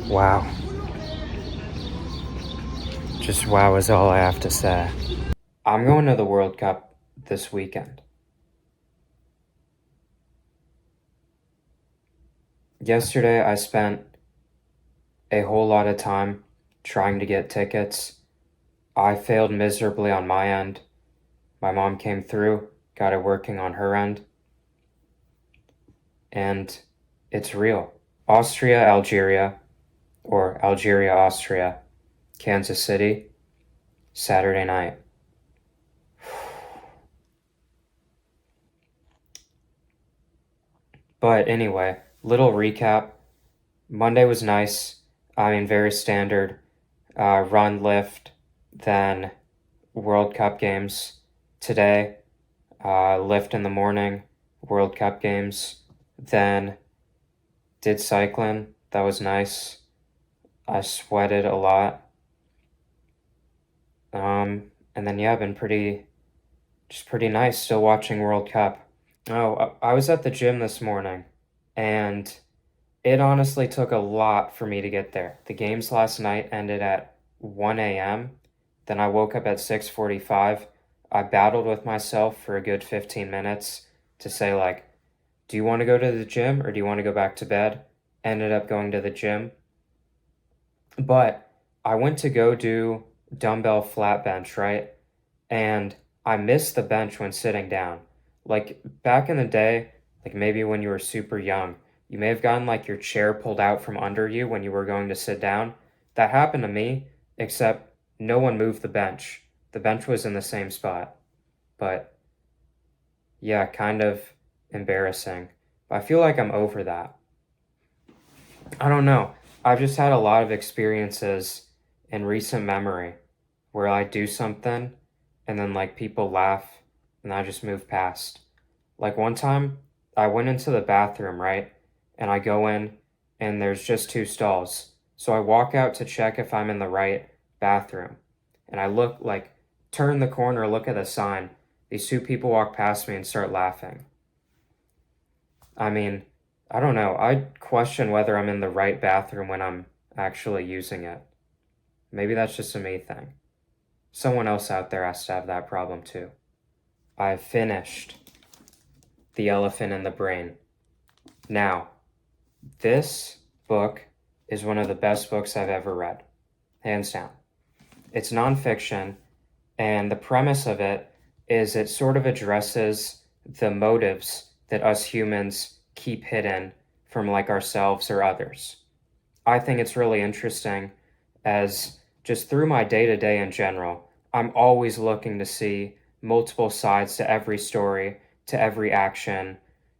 Wow. Just wow is all I have to say. I'm going to the World Cup this weekend. Yesterday, I spent a whole lot of time trying to get tickets. I failed miserably on my end. My mom came through, got it working on her end. And it's real. Austria, Algeria, or Algeria, Austria, Kansas City, Saturday night. But anyway, little recap. Monday was nice. I mean, very standard. Run, lift, then World Cup games. Today, lift in the morning, World Cup games. Then did cycling. That was nice. I sweated a lot. And then yeah, been pretty nice. Still watching World Cup. Oh, I was at the gym this morning, and it honestly took a lot for me to get there. The games last night ended at 1 a.m. Then I woke up at 6:45. I battled with myself for a good 15 minutes to say like, do you want to go to the gym or do you want to go back to bed? Ended up going to the gym. But I went to go do dumbbell flat bench, right? And I missed the bench when sitting down. Like back in the day, like maybe when you were super young, you may have gotten like your chair pulled out from under you when you were going to sit down. That happened to me, except no one moved the bench. The bench was in the same spot. But yeah, kind of embarrassing. But I feel like I'm over that. I don't know. I've just had a lot of experiences in recent memory where I do something and then like people laugh and I just move past. Like one time I went into the bathroom, right? And I go in and there's just two stalls. So I walk out to check if I'm in the right bathroom. And I look like turn the corner, look at the sign. These two people walk past me and start laughing. I mean, I don't know. I question whether I'm in the right bathroom when I'm actually using it. Maybe that's just a me thing. Someone else out there has to have that problem too. I've finished The Elephant in the Brain. Now, this book is one of the best books I've ever read, hands down. It's nonfiction, and the premise of it is it sort of addresses the motives that us humans keep hidden from like ourselves or others. I think it's really interesting as just through my day to day in general, I'm always looking to see multiple sides to every story, to every action,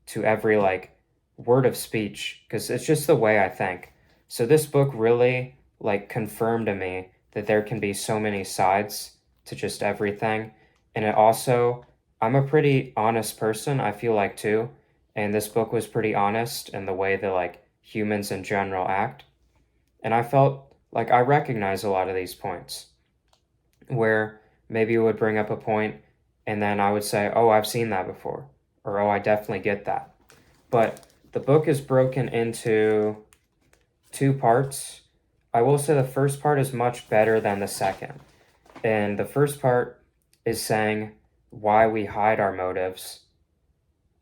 to every like word of speech, because it's just the way I think. So this book really like confirmed to me that there can be so many sides to just everything. And it also, I'm a pretty honest person, I feel like too. And this book was pretty honest in the way that like humans in general act. And I felt like I recognize a lot of these points where maybe it would bring up a point and then I would say, oh, I've seen that before, or oh, I definitely get that. But the book is broken into two parts. I will say the first part is much better than the second. And the first part is saying why we hide our motives.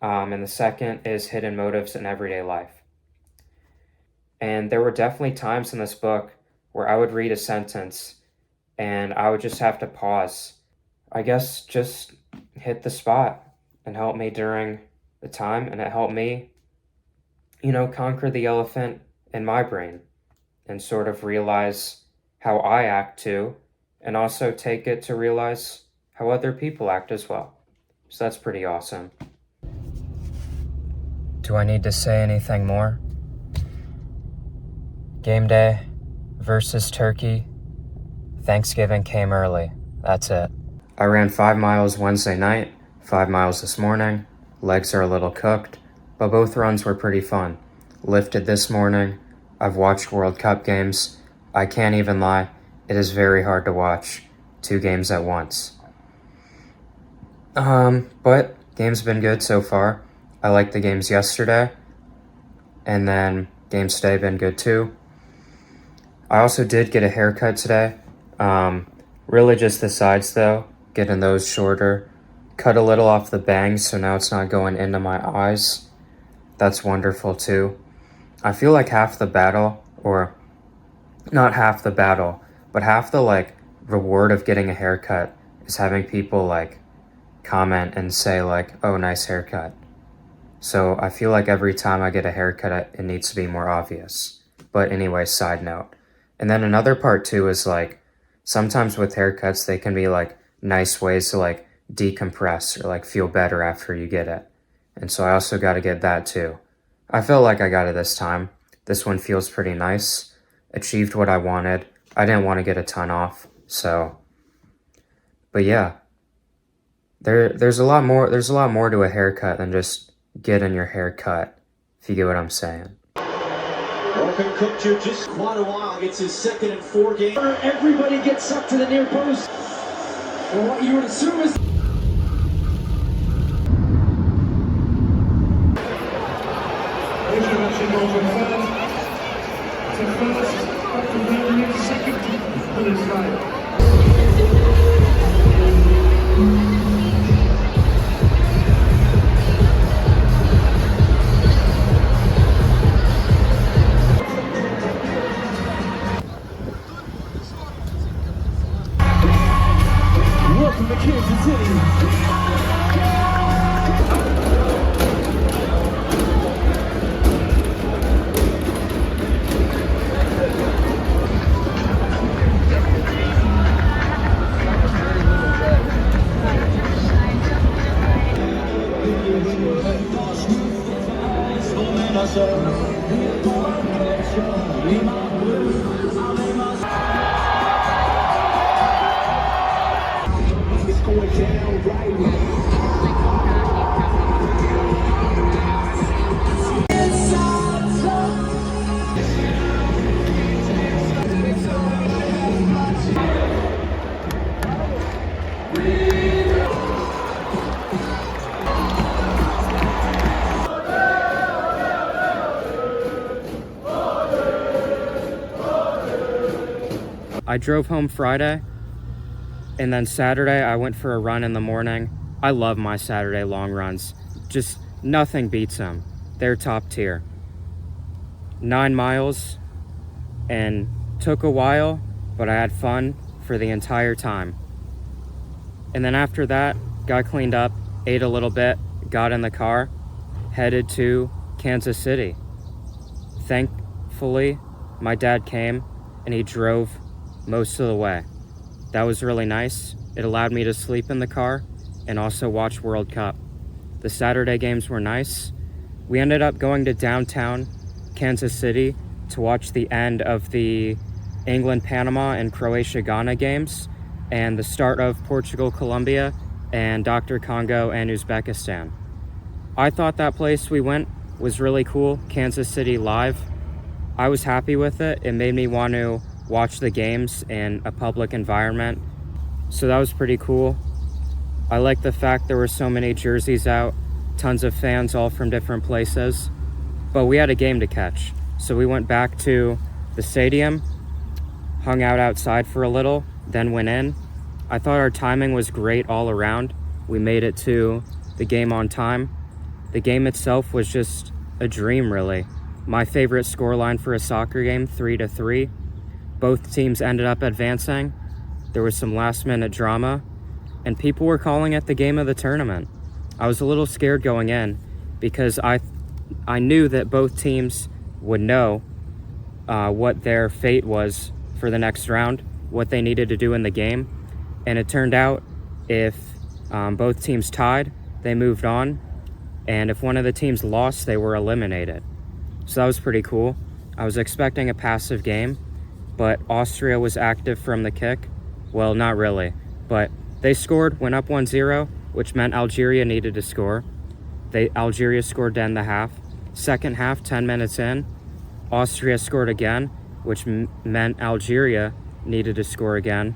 And the second is hidden motives in everyday life. And there were definitely times in this book where I would read a sentence and I would just have to pause. I guess just hit the spot and help me during the time. And it helped me, conquer the elephant in my brain and sort of realize how I act too, and also take it to realize how other people act as well. So that's pretty awesome. Do I need to say anything more? Game day versus Turkey. Thanksgiving came early. That's it. I ran 5 miles Wednesday night, 5 miles this morning. Legs are a little cooked, but both runs were pretty fun. Lifted this morning. I've watched World Cup games. I can't even lie, it is very hard to watch 2 games at once. But game's been good so far. I liked the games yesterday, and then games today been good too. I also did get a haircut today. Really just the sides though, getting those shorter. Cut a little off the bangs, so now it's not going into my eyes. That's wonderful too. I feel like half the battle, or not half the battle, but half the like reward of getting a haircut is having people like comment and say like, oh, nice haircut. So I feel like every time I get a haircut, it needs to be more obvious. But anyway, side note. And then another part too is like, sometimes with haircuts, they can be like nice ways to like decompress or like feel better after you get it. And so I also got to get that too. I feel like I got it this time. This one feels pretty nice. Achieved what I wanted. I didn't want to get a ton off, so. But yeah, there's a lot more to a haircut than just getting your hair cut, if you get what I'm saying. Open Cook just quite a while, gets his 2nd and 4 game. Everybody gets up to the near post. Well, what you would assume is welcome to Kansas City. I drove home Friday, and then Saturday I went for a run in the morning. I love my Saturday long runs. Just nothing beats them. They're top tier. 9 miles, and took a while, but I had fun for the entire time. And then after that, got cleaned up, ate a little bit, got in the car, headed to Kansas City. Thankfully, my dad came and he drove most of the way. That was really nice. It allowed me to sleep in the car and also watch World Cup. The Saturday games were nice. We ended up going to downtown Kansas City to watch the end of the England, Panama, and Croatia, Ghana games, and the start of Portugal, Colombia, and Dr. Congo and Uzbekistan. I thought that place we went was really cool, Kansas City Live. I was happy with it. It made me want to watch the games in a public environment, so that was pretty cool. I like the fact there were so many jerseys out, tons of fans all from different places, but we had a game to catch, so we went back to the stadium, hung out outside for a little, then went in. I thought our timing was great all around. We made it to the game on time. The game itself was just a dream, really. My favorite scoreline for a soccer game, 3-3. Both teams ended up advancing. There was some last-minute drama, and people were calling it the game of the tournament. I was a little scared going in because I knew that both teams would know what their fate was for the next round, what they needed to do in the game, and it turned out if both teams tied, they moved on, and if one of the teams lost, they were eliminated. So that was pretty cool. I was expecting a passive game, but Austria was active from the kick. Well, not really, but they scored, went up 1-0, which meant Algeria needed to score. Algeria scored to end the half. Second half, 10 minutes in, Austria scored again, which meant Algeria needed to score again,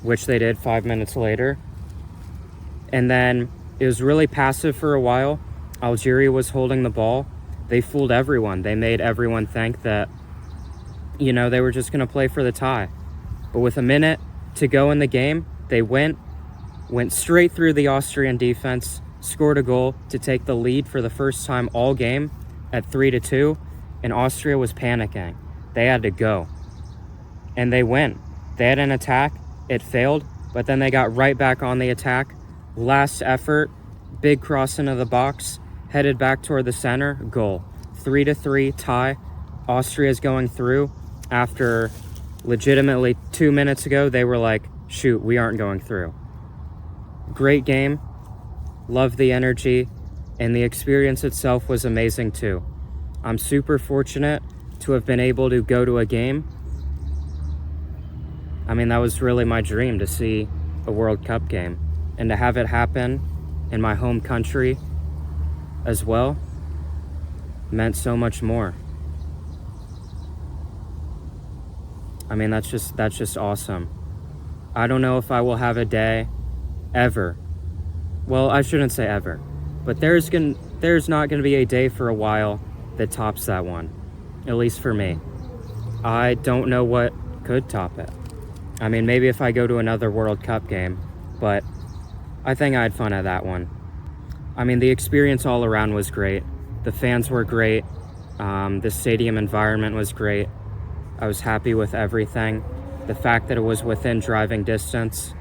which they did 5 minutes later. And then it was really passive for a while. Algeria was holding the ball. They fooled everyone. They made everyone think that you know, they were just going to play for the tie. But with a minute to go in the game, they went straight through the Austrian defense, scored a goal to take the lead for the first time all game at 3-2, and Austria was panicking. They had to go. And they went. They had an attack, it failed, but then they got right back on the attack. Last effort, big cross into the box, headed back toward the center, goal. 3-3 tie. Austria's going through. After legitimately 2 minutes ago, they were like, shoot, we aren't going through. Great game. Love the energy. And the experience itself was amazing too. I'm super fortunate to have been able to go to a game. I mean, that was really my dream, to see a World Cup game. And to have it happen in my home country as well meant so much more. I mean, that's just awesome. I don't know if I will have a day ever. Well, I shouldn't say ever, but there's not gonna be a day for a while that tops that one, at least for me. I don't know what could top it. I mean, maybe if I go to another World Cup game, but I think I had fun at that one. I mean, the experience all around was great. The fans were great. The stadium environment was great. I was happy with everything. The fact that it was within driving distance.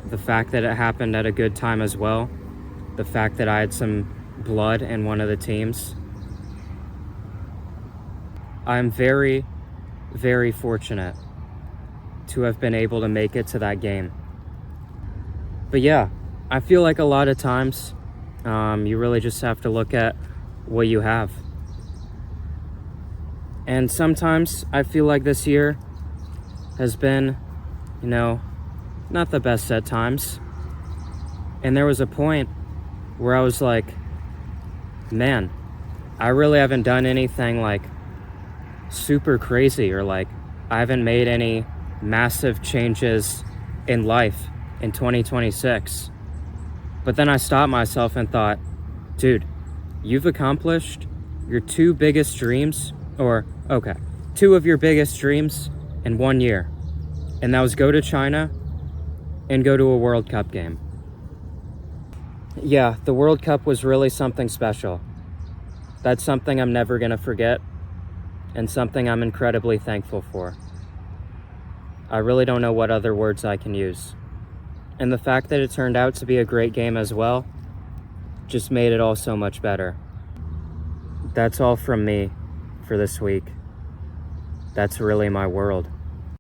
The fact that it happened at a good time as well. The fact that I had some blood in one of the teams. I'm very, very fortunate to have been able to make it to that game. But yeah, I feel like a lot of times you really just have to look at what you have. And sometimes I feel like this year has been, you know, not the best at times. And there was a point where I was like, man, I really haven't done anything like super crazy, or like I haven't made any massive changes in life in 2026. But then I stopped myself and thought, dude, you've accomplished your two biggest dreams, two of your biggest dreams in 1 year. And that was go to China and go to a World Cup game. Yeah, the World Cup was really something special. That's something I'm never gonna forget, and something I'm incredibly thankful for. I really don't know what other words I can use. And the fact that it turned out to be a great game as well just made it all so much better. That's all from me for this week. That's really my world.